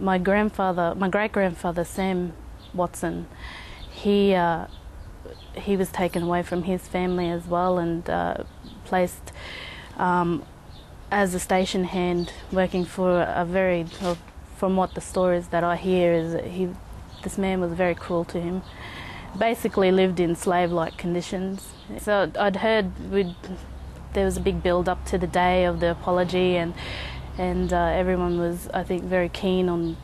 my great-grandfather Sam Watson, he was taken away from his family as well and placed as a station hand, working for a very, well, from what the stories that I hear is that this man was very cruel to him. Basically lived in slave-like conditions. So I'd heard there was a big build-up to the day of the apology, and everyone was, I think, very keen on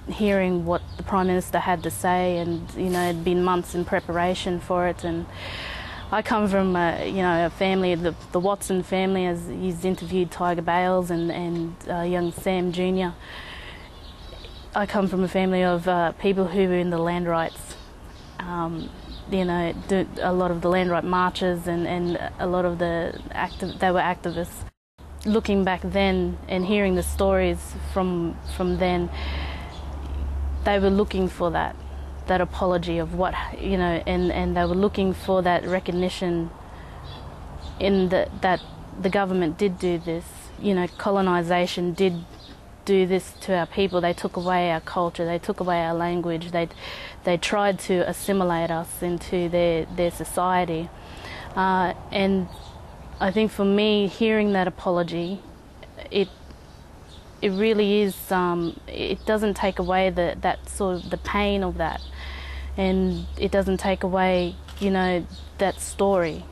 hearing what the Prime Minister had to say, and it'd been months in preparation for it. And I come from a family, the Watson family, as he's interviewed Tiger Bales and young Sam Jr. I come from a family of people who were in the land rights. Do a lot of the land right marches and a lot of they were activists. Looking back then and hearing the stories from then, they were looking for that apology of what, and they were looking for that recognition in that the government did do this. Colonisation did do this to our people. They took away our culture, they took away our language, they tried to assimilate us into their society. And I think for me, hearing that apology, it really is, it doesn't take away that sort of the pain of that, and it doesn't take away, that story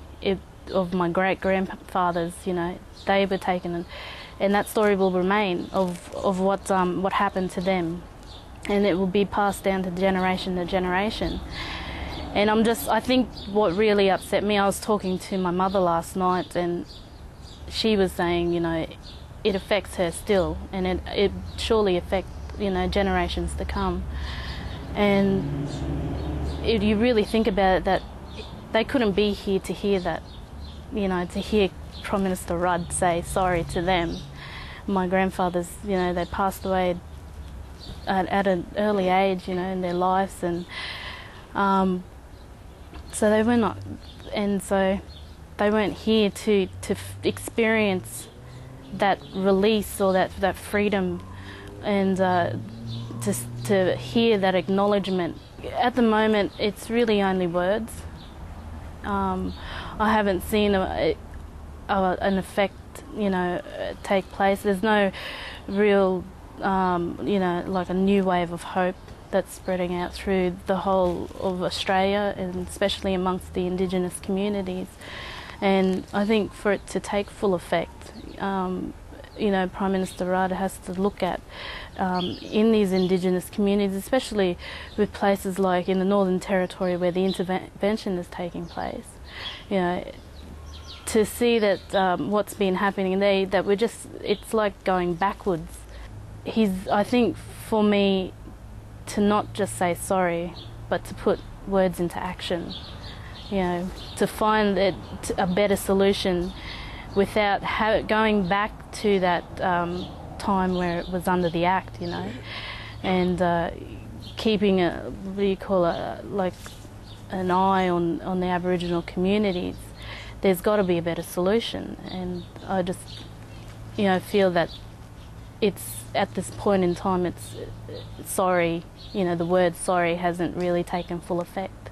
of my great-grandfathers. They were taken, and that story will remain of what happened to them, and it will be passed down to generation to generation. And I think what really upset me, I was talking to my mother last night, and she was saying, it affects her still, and it surely affects, generations to come. And if you really think about it, that they couldn't be here to hear that, to hear Prime Minister Rudd say sorry to them. My grandfathers, they passed away at an early age, in their lives, and so they were not, and so they weren't here to experience that release or that freedom, and just to hear that acknowledgement. At the moment, it's really only words. I haven't seen an effect, take place. There's no real, like a new wave of hope that's spreading out through the whole of Australia, and especially amongst the Indigenous communities. And I think for it to take full effect, Prime Minister Rudd has to look at in these Indigenous communities, especially with places like in the Northern Territory where the intervention is taking place, to see that what's been happening there, that it's like going backwards. I think for me, to not just say sorry, but to put words into action, to find a better solution without going back to that time where it was under the Act, and keeping like an eye on the Aboriginal communities. There's got to be a better solution, and I just, feel that it's at this point in time, it's sorry, the word sorry hasn't really taken full effect.